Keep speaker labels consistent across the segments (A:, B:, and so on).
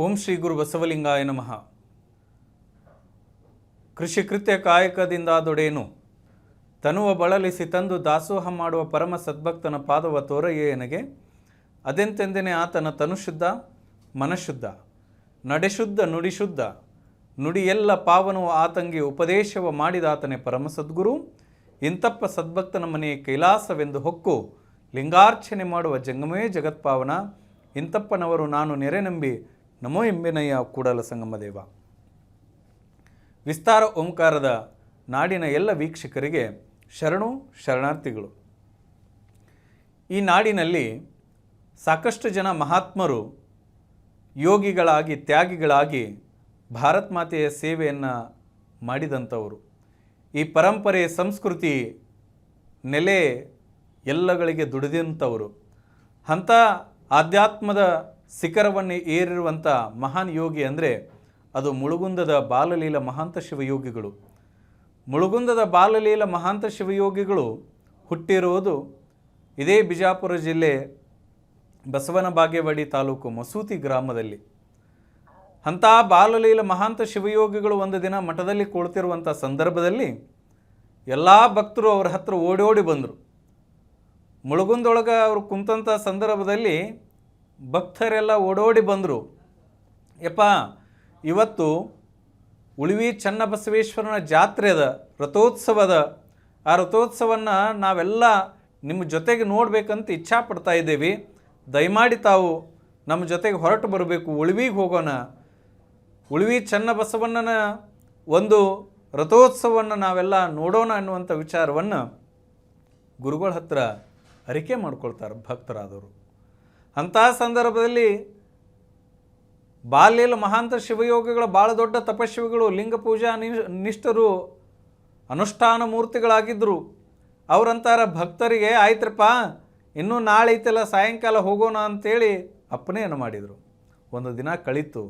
A: ಓಂ ಶ್ರೀ ಗುರು ಬಸವಲಿಂಗಾಯ ನಮಃ. ಕೃಷಿ ಕೃತ್ಯ ಕಾಯಕದಿಂದ ದೊಡೇನು ತನುವ ಬಳಲಿಸಿ ತಂದು ದಾಸೋಹ ಮಾಡುವ ಪರಮ ಸದ್ಭಕ್ತನ ಪಾದವ ತೋರಯ್ಯನಗೆ ಅದೆಂತೆಂದೆನೆ ಆತನ ತನುಶುದ್ಧ ಮನಶುದ್ಧ ನಡೆಶುದ್ಧ ನುಡಿಶುದ್ಧ ನುಡಿಯೆಲ್ಲ ಪಾವನವು ಆತಂಗೆ ಉಪದೇಶವ ಮಾಡಿದಾತನೇ ಪರಮ ಸದ್ಗುರು. ಇಂತಪ್ಪ ಸದ್ಭಕ್ತನ ಮನೆಯ ಕೈಲಾಸವೆಂದು ಹೊಕ್ಕು ಲಿಂಗಾರ್ಚನೆ ಮಾಡುವ ಜಂಗಮೇ ಜಗತ್ಪಾವನ. ಇಂತಪ್ಪನವರು ನಾನು ನೆರೆ ನಂಬಿ ನಮೋ ಎಂಬೆನಯ್ಯ ಕೂಡಲ ಸಂಗಮ ದೇವ. ವಿಸ್ತಾರ ಓಂಕಾರದ ನಾಡಿನ ಎಲ್ಲ ವೀಕ್ಷಕರಿಗೆ ಶರಣು ಶರಣಾರ್ಥಿಗಳು. ಈ ನಾಡಿನಲ್ಲಿ ಸಾಕಷ್ಟು ಜನ ಮಹಾತ್ಮರು ಯೋಗಿಗಳಾಗಿ ತ್ಯಾಗಿಗಳಾಗಿ ಭಾರತ ಮಾತೆಯ ಸೇವೆಯನ್ನು ಮಾಡಿದಂಥವರು. ಈ ಪರಂಪರೆ ಸಂಸ್ಕೃತಿ ನೆಲೆ ಎಲ್ಲಗಳಿಗೆ ದುಡಿದಂಥವರು. ಅಂಥ ಆಧ್ಯಾತ್ಮದ ಶಿಖರವನ್ನು ಏರಿರುವಂಥ ಮಹಾನ್ ಯೋಗಿ ಅಂದರೆ ಅದು ಮುಳುಗುಂದದ ಬಾಲಲೀಲ ಮಹಾಂತ ಶಿವಯೋಗಿಗಳು. ಮುಳುಗುಂದದ ಬಾಲಲೀಲ ಮಹಾಂತ ಶಿವಯೋಗಿಗಳು ಹುಟ್ಟಿರುವುದು ಇದೇ ಬಿಜಾಪುರ ಜಿಲ್ಲೆ ಬಸವನ ಬಾಗೇವಾಡಿ ತಾಲೂಕು ಮಸೂತಿ ಗ್ರಾಮದಲ್ಲಿ. ಅಂಥ ಬಾಲಲೀಲ ಮಹಾಂತ ಶಿವಯೋಗಿಗಳು ಒಂದು ದಿನ ಮಠದಲ್ಲಿ ಕುಳಿತಿರುವಂಥ ಸಂದರ್ಭದಲ್ಲಿ ಎಲ್ಲ ಭಕ್ತರು ಅವ್ರ ಹತ್ರ ಓಡಿ ಬಂದರು. ಮುಳುಗುಂದೊಳಗೆ ಅವರು ಕುಂತಂಥ ಸಂದರ್ಭದಲ್ಲಿ ಭಕ್ತರೆಲ್ಲ ಓಡೋಡಿ ಬಂದರು. ಯಪ್ಪ, ಇವತ್ತು ಉಳಿವಿ ಚನ್ನಬಸವೇಶ್ವರನ ಜಾತ್ರೆ ಅದ, ರಥೋತ್ಸವದ. ಆ ರಥೋತ್ಸವವನ್ನು ನಾವೆಲ್ಲ ನಿಮ್ಮ ಜೊತೆಗೆ ನೋಡಬೇಕಂತ ಇಚ್ಛಾ ಪಡ್ತಾ ಇದ್ದೇವೆ. ದಯಮಾಡಿ ತಾವು ನಮ್ಮ ಜೊತೆಗೆ ಹೊರಟು ಬರಬೇಕು, ಉಳಿವಿಗೆ ಹೋಗೋಣ. ಉಳಿವಿ ಚನ್ನಬಸವಣ್ಣನ ಒಂದು ರಥೋತ್ಸವವನ್ನು ನಾವೆಲ್ಲ ನೋಡೋಣ ಅನ್ನುವಂಥ ವಿಚಾರವನ್ನು ಗುರುಗಳ ಹತ್ರ ಅರಿಕೆ ಮಾಡ್ಕೊಳ್ತಾರೆ ಭಕ್ತರಾದವರು. ಅಂಥ ಸಂದರ್ಭದಲ್ಲಿ ಬಾಲ್ಯಲ ಮಹಾಂತ ಶಿವಯೋಗಿಗಳು ಭಾಳ ದೊಡ್ಡ ತಪಸ್ವಿಗಳು, ಲಿಂಗ ಪೂಜಾ ನಿಷ್ಠರು, ಅನುಷ್ಠಾನ ಮೂರ್ತಿಗಳಾಗಿದ್ದರು. ಅವರಂತಾರ ಭಕ್ತರಿಗೆ, ಆಯ್ತರಪ್ಪ ಇನ್ನೂ ನಾಳೆ ಐತೆಲ್ಲ ಸಾಯಂಕಾಲ ಹೋಗೋಣ ಅಂಥೇಳಿ ಅಪ್ಪಣೆಯನ್ನು ಮಾಡಿದರು. ಒಂದು ದಿನ ಕಳೀತು.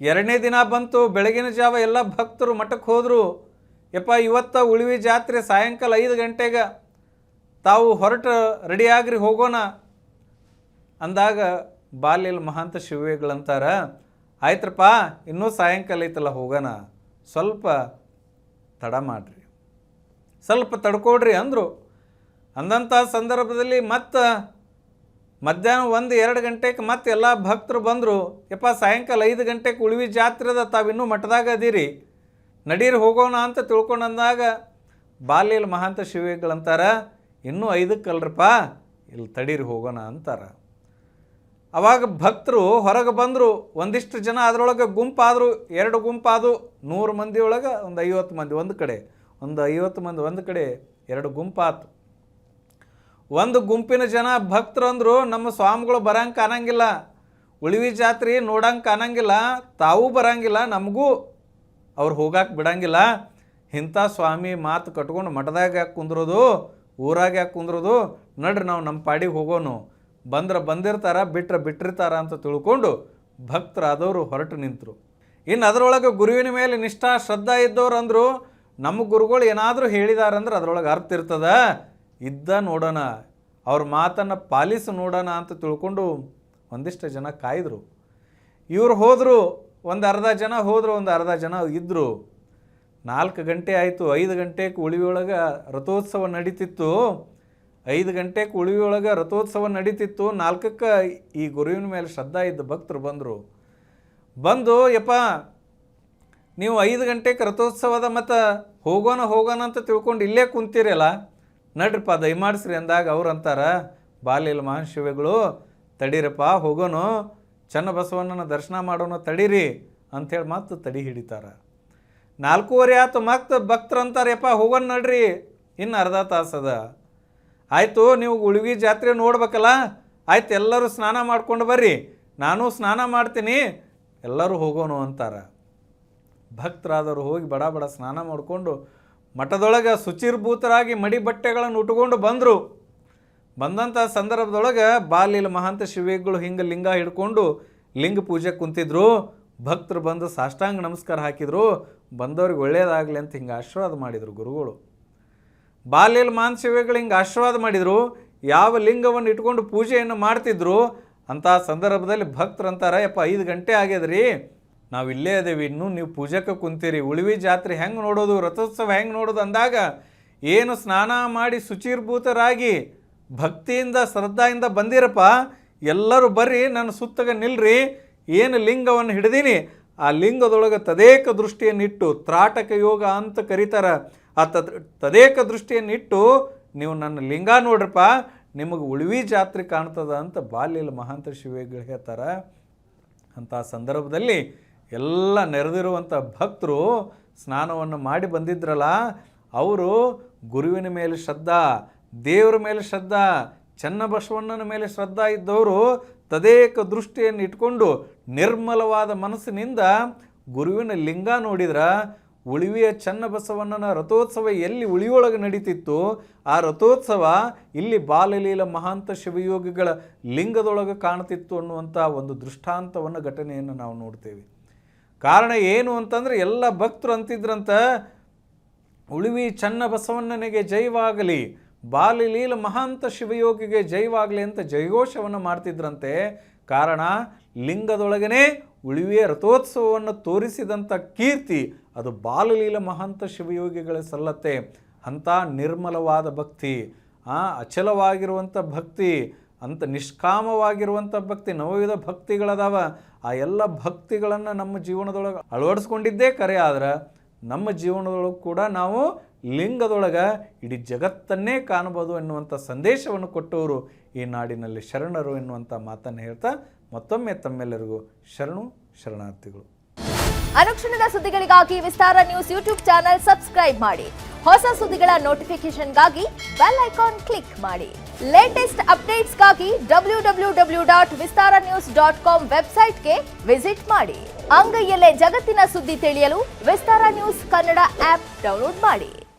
A: ಎರಡನೇ ದಿನ ಬಂತು. ಬೆಳಗಿನ ಜಾವ ಎಲ್ಲ ಭಕ್ತರು ಮಠಕ್ಕೆ ಹೋದರು. ಯಪ್ಪ, ಇವತ್ತು ಉಳಿವಿ ಜಾತ್ರೆ ಸಾಯಂಕಾಲ 5 ಗಂಟೆಗೆ ತಾವು ಹೊರಟು ರೆಡಿಯಾಗ್ರಿ ಹೋಗೋಣ ಅಂದಾಗ ಬಾಲ್ಯಲ ಮಹಾಂತ ಶಿವಯೋಗಿಗಳಂತಾರ, ಆಯ್ತರಪ್ಪ ಇನ್ನೂ ಸಾಯಂಕಾಲ ಐತಲ್ಲ ಹೋಗೋಣ, ಸ್ವಲ್ಪ ತಡ ಮಾಡಿರಿ, ಸ್ವಲ್ಪ ತಡ್ಕೊಡ್ರಿ ಅಂದರು. ಅಂದಂಥ ಸಂದರ್ಭದಲ್ಲಿ ಮತ್ತೆ ಮಧ್ಯಾಹ್ನ 1-2 ಗಂಟೆಗೆ ಮತ್ತೆ ಎಲ್ಲ ಭಕ್ತರು ಬಂದರು. ಯಪ್ಪ, ಸಾಯಂಕಾಲ 5 ಗಂಟೆಗೆ ಉಳಿವಿ ಜಾತ್ರೆದ, ತಾವಿನ್ನೂ ಮಠದಾಗ ಅದೀರಿ, ನಡೀರಿ ಹೋಗೋಣ ಅಂತ ತಿಳ್ಕೊಂಡಂದಾಗ ಬಾಲ್ಯಲ ಮಹಾಂತ ಶಿವಯೋಗಿಗಳಂತಾರ, ಇನ್ನೂ 5ಕ್ಕೆ ಅಲ್ರಪ್ಪ, ಇಲ್ಲಿ ತಡೀರಿ ಹೋಗೋಣ ಅಂತಾರೆ. ಅವಾಗ ಭಕ್ತರು ಹೊರಗೆ ಬಂದರು. ಒಂದಿಷ್ಟು ಜನ ಅದರೊಳಗೆ ಗುಂಪಾದರು, 2 ಗುಂಪಾದು. 100 ಮಂದಿ ಒಳಗೆ ಒಂದು 50 ಮಂದಿ ಒಂದು ಕಡೆ, ಒಂದು 50 ಮಂದಿ ಒಂದು ಕಡೆ, 2 ಗುಂಪಾತು. ಒಂದು ಗುಂಪಿನ ಜನ ಭಕ್ತರು ಅಂದರು, ನಮ್ಮ ಸ್ವಾಮಿಗಳು ಬರಂಗೆ ಕಾಣಂಗಿಲ್ಲ, ಉಳಿವಿ ಜಾತ್ರೆ ನೋಡಂಗೆ ಕಾಣಂಗಿಲ್ಲ, ತಾವೂ ಬರಂಗಿಲ್ಲ, ನಮಗೂ ಅವ್ರು ಹೋಗಕ್ಕೆ ಬಿಡಂಗಿಲ್ಲ. ಇಂಥ ಸ್ವಾಮಿ ಮಾತು ಕಟ್ಕೊಂಡು ಮಠದಾಗ ಯಾಕೆ ಕುಂದ್ರೋದು, ಊರಾಗ ಯಾಕೆ ಕುಂದ್ರೋದು, ನಡ್ರಿ ನಾವು ನಮ್ಮ ಪಾಡಿಗೆ ಹೋಗೋನು, ಬಂದ್ರೆ ಬಂದಿರ್ತಾರ, ಬಿಟ್ಟಿರ್ತಾರ ಅಂತ ತಿಳ್ಕೊಂಡು ಭಕ್ತರಾದವರು ಹೊರಟು ನಿಂತರು. ಇನ್ನು ಅದರೊಳಗೆ ಗುರುವಿನ ಮೇಲೆ ನಿಷ್ಠಾ ಶ್ರದ್ಧಾ ಇದ್ದವ್ರು ಅಂದರು, ನಮ್ಮ ಗುರುಗಳು ಏನಾದರೂ ಹೇಳಿದಾರಂದ್ರೆ ಅದರೊಳಗೆ ಅರ್ಥ ಇರ್ತದ, ಇದ್ದ ನೋಡೋಣ, ಅವ್ರ ಮಾತನ್ನು ಪಾಲಿಸಿ ನೋಡೋಣ ಅಂತ ತಿಳ್ಕೊಂಡು ಒಂದಿಷ್ಟು ಜನ ಕಾಯ್ದರು. ಇವರು ಹೋದರು, ಒಂದು ಅರ್ಧ ಜನ ಹೋದರು, ಒಂದು ಅರ್ಧ ಜನ ಇದ್ದರು. 4 ಗಂಟೆ ಆಯಿತು. 5 ಗಂಟೆಗೆ ಉಳಿವಿಯೊಳಗೆ ರಥೋತ್ಸವ ನಡೀತಿತ್ತು. 5 ಗಂಟೆಗೆ ಉಳಿವಿಯೊಳಗೆ ರಥೋತ್ಸವ ನಡೀತಿತ್ತು. 4ಕ್ಕೆ ಈ ಗುರುವಿನ ಮೇಲೆ ಶ್ರದ್ಧಾ ಇದ್ದ ಭಕ್ತರು ಬಂದು ಯಪ್ಪ, ನೀವು 5 ಗಂಟೆಗೆ ರಥೋತ್ಸವದ ಮತ್ತು ಹೋಗೋಣ ಅಂತ ತಿಳ್ಕೊಂಡು ಇಲ್ಲೇ ಕುಂತೀರಲ್ಲ, ನಡ್ರಿಪ್ಪ ದಯಮಾಡಿಸ್ರಿ ಅಂದಾಗ ಅವ್ರು ಅಂತಾರ, ಬಾಲ್ಯಲ ಮಹಾನ್ ಶಿವಗಳು, ತಡೀರಪ್ಪ ಹೋಗೋಣ, ಚನ್ನಬಸವಣ್ಣನ ದರ್ಶನ ಮಾಡೋಣ, ತಡೀರಿ ಅಂಥೇಳಿ ಮತ್ತೆ ತಡಿ ಹಿಡಿತಾರೆ. 4:15 ಆಯ್ತು. ಮತ್ತೆ ಭಕ್ತರು ಅಂತಾರೆ, ಯಪ್ಪ ಹೋಗೋಣ ನಡ್ರಿ, ಇನ್ನು ಅರ್ಧ ತಾಸದ. ಆಯಿತು, ನೀವು ಉಳಿವಿ ಜಾತ್ರೆ ನೋಡ್ಬೇಕಲ್ಲ, ಆಯ್ತು ಎಲ್ಲರೂ ಸ್ನಾನ ಮಾಡ್ಕೊಂಡು ಬರ್ರಿ, ನಾನು ಸ್ನಾನ ಮಾಡ್ತೀನಿ, ಎಲ್ಲರೂ ಹೋಗೋಣ ಅಂತಾರೆ. ಭಕ್ತರಾದವರು ಹೋಗಿ ಬಡ ಸ್ನಾನ ಮಾಡಿಕೊಂಡು ಮಠದೊಳಗೆ ಶುಚಿರ್ಭೂತರಾಗಿ ಮಡಿ ಬಟ್ಟೆಗಳನ್ನು ಉಟ್ಕೊಂಡು ಬಂದರು. ಬಂದಂಥ ಸಂದರ್ಭದೊಳಗೆ ಬಾಲ್ಯಲ ಮಹಾಂತ ಶಿವಯೋಗಿಗಳು ಹಿಂಗೆ ಲಿಂಗ ಹಿಡ್ಕೊಂಡು ಲಿಂಗ ಪೂಜೆ ಕುಂತಿದ್ರು. ಭಕ್ತರು ಬಂದು ಸಾಷ್ಟಾಂಗ ನಮಸ್ಕಾರ ಹಾಕಿದರು. ಬಂದವ್ರಿಗೆ ಒಳ್ಳೆಯದಾಗಲಿ ಅಂತ ಹಿಂಗೆ ಆಶೀರ್ವಾದ ಮಾಡಿದರು ಗುರುಗಳು. ಬಾಲ್ಯಲ ಮಹಾಂತ ಶಿವಯೋಗಿಗಳು ಹಿಂಗೆ ಆಶೀರ್ವಾದ ಮಾಡಿದರು. ಯಾವ ಲಿಂಗವನ್ನು ಇಟ್ಕೊಂಡು ಪೂಜೆಯನ್ನು ಮಾಡ್ತಿದ್ರು ಅಂಥ ಸಂದರ್ಭದಲ್ಲಿ ಭಕ್ತರು ಅಂತಾರೆ, ಯಪ್ಪ 5 ಗಂಟೆ ಆಗ್ಯದ್ರಿ, ನಾವು ಇಲ್ಲೇ ಅದೇವಿ, ಇನ್ನೂ ನೀವು ಪೂಜೆಗೆ ಕುಂತೀರಿ, ಉಳಿವಿ ಜಾತ್ರೆ ಹೆಂಗೆ ನೋಡೋದು, ರಥೋತ್ಸವ ಹೆಂಗೆ ನೋಡೋದು ಅಂದಾಗ ಏನು ಸ್ನಾನ ಮಾಡಿ ಶುಚಿರ್ಭೂತರಾಗಿ ಭಕ್ತಿಯಿಂದ ಶ್ರದ್ಧಾಯಿಂದ ಬಂದಿರಪ್ಪ, ಎಲ್ಲರೂ ಬರ್ರಿ ನನ್ನ ಸುತ್ತಗ ನಿಲ್ರಿ, ಏನು ಲಿಂಗವನ್ನು ಹಿಡ್ದೀನಿ ಆ ಲಿಂಗದೊಳಗೆ ತದೇಕ ದೃಷ್ಟಿಯನ್ನಿಟ್ಟು, ತ್ರಾಟಕ ಯೋಗ ಅಂತ ಕರೀತಾರೆ, ಆ ತದೇಕ ದೃಷ್ಟಿಯನ್ನಿಟ್ಟು ನೀವು ನನ್ನ ಲಿಂಗ ನೋಡ್ರಪ್ಪ, ನಿಮಗೆ ಉಳಿವಿ ಜಾತ್ರೆ ಕಾಣ್ತದ ಅಂತ ಬಾಲ್ಯಲ ಮಹಾಂತ ಶಿವಯೋಗಿಗಳು ಹೇಳ್ತಾರೆ. ಅಂಥ ಸಂದರ್ಭದಲ್ಲಿ ಎಲ್ಲ ನೆರೆದಿರುವಂಥ ಭಕ್ತರು ಸ್ನಾನವನ್ನು ಮಾಡಿ ಬಂದಿದ್ರಲ್ಲ, ಅವರು ಗುರುವಿನ ಮೇಲೆ ಶ್ರದ್ಧಾ, ದೇವರ ಮೇಲೆ ಶ್ರದ್ಧಾ, ಚನ್ನಬಸವಣ್ಣನ ಮೇಲೆ ಶ್ರದ್ಧಾ ಇದ್ದವರು ತದೇಕ ದೃಷ್ಟಿಯನ್ನು ಇಟ್ಕೊಂಡು ನಿರ್ಮಲವಾದ ಮನಸ್ಸಿನಿಂದ ಗುರುವಿನ ಲಿಂಗ ನೋಡಿದ್ರ ಉಳಿವಿಯ ಚನ್ನಬಸವಣ್ಣನ ರಥೋತ್ಸವ ಎಲ್ಲಿ ಉಳಿಯೊಳಗೆ ನಡೀತಿತ್ತು, ಆ ರಥೋತ್ಸವ ಇಲ್ಲಿ ಬಾಲಲೀಲ ಮಹಾಂತ ಶಿವಯೋಗಿಗಳ ಲಿಂಗದೊಳಗೆ ಕಾಣ್ತಿತ್ತು ಅನ್ನುವಂಥ ಒಂದು ದೃಷ್ಟಾಂತವನ್ನು ಘಟನೆಯನ್ನು ನಾವು ನೋಡ್ತೇವೆ. ಕಾರಣ ಏನು ಅಂತಂದರೆ ಎಲ್ಲ ಭಕ್ತರು ಅಂತಿದ್ರಂತ, ಉಳಿವಿ ಚನ್ನಬಸವಣ್ಣನಿಗೆ ಜೈವಾಗಲಿ, ಬಾಲಲೀಲ ಮಹಾಂತ ಶಿವಯೋಗಿಗೆ ಜೈವಾಗಲಿ ಅಂತ ಜಯಘೋಷವನ್ನು ಮಾಡ್ತಿದ್ರಂತೆ. ಕಾರಣ ಲಿಂಗದೊಳಗನೆ ಉಳಿವಿಯ ರಥೋತ್ಸವವನ್ನು ತೋರಿಸಿದಂಥ ಕೀರ್ತಿ ಅದು ಬಾಲಲೀಲ ಮಹಾಂತ ಶಿವಯೋಗಿಗಳ ಸಲ್ಲತ್ತೆ. ಅಂಥ ನಿರ್ಮಲವಾದ ಭಕ್ತಿ, ಅಚಲವಾಗಿರುವಂಥ ಭಕ್ತಿ, ಅಂಥ ನಿಷ್ಕಾಮವಾಗಿರುವಂಥ ಭಕ್ತಿ, ನವವಿಧ ಭಕ್ತಿಗಳದಾವ. ಆ ಎಲ್ಲ ಭಕ್ತಿಗಳನ್ನು ನಮ್ಮ ಜೀವನದೊಳಗೆ ಅಳವಡಿಸ್ಕೊಂಡಿದ್ದೇ ಕರೆ. ಆದ್ರೆ ನಮ್ಮ ಜೀವನದೊಳಗೆ ಕೂಡ ನಾವು ಲಿಂಗದೊಳಗೆ ಇಡೀ ಜಗತ್ತನ್ನೇ ಕಾಣಬಹುದು ಎನ್ನುವಂಥ ಸಂದೇಶವನ್ನು ಕೊಟ್ಟವರು ಈ ನಾಡಿನಲ್ಲಿ ಶರಣರು ಎನ್ನುವಂಥ ಮಾತನ್ನು ಹೇಳ್ತಾ ಮತ್ತೊಮ್ಮೆ ತಮ್ಮೆಲ್ಲರಿಗೂ ಶರಣಾರ್ಥಿಗಳು.
B: ಅನುಕ್ಷಣದ ಸುದ್ದಿಗಳಿಗಾಗಿ ವಿಸ್ತಾರ ನ್ಯೂಸ್ ಯೂಟ್ಯೂಬ್ ಚಾನೆಲ್ ಸಬ್ಸ್ಕ್ರೈಬ್ ಮಾಡಿ. ಹೊಸ ಸುದ್ದಿಗಳ ನೋಟಿಫಿಕೇಶನ್ಗಾಗಿ ಬೆಲ್ ಐಕಾನ್ ಕ್ಲಿಕ್ ಮಾಡಿ. ಲೇಟೆಸ್ಟ್ ಅಪ್ಡೇಟ್ಸ್ಗಾಗಿ www.vistaranews.com ವೆಬ್ಸೈಟ್ಗೆ ವಿಸಿಟ್ ಮಾಡಿ. ಅಂಗೈಯಲ್ಲೇ ಜಗತ್ತಿನ ಸುದ್ದಿ ತಿಳಿಯಲು ವಿಸ್ತಾರ ನ್ಯೂಸ್ ಕನ್ನಡ ಆಪ್ ಡೌನ್ಲೋಡ್ ಮಾಡಿ.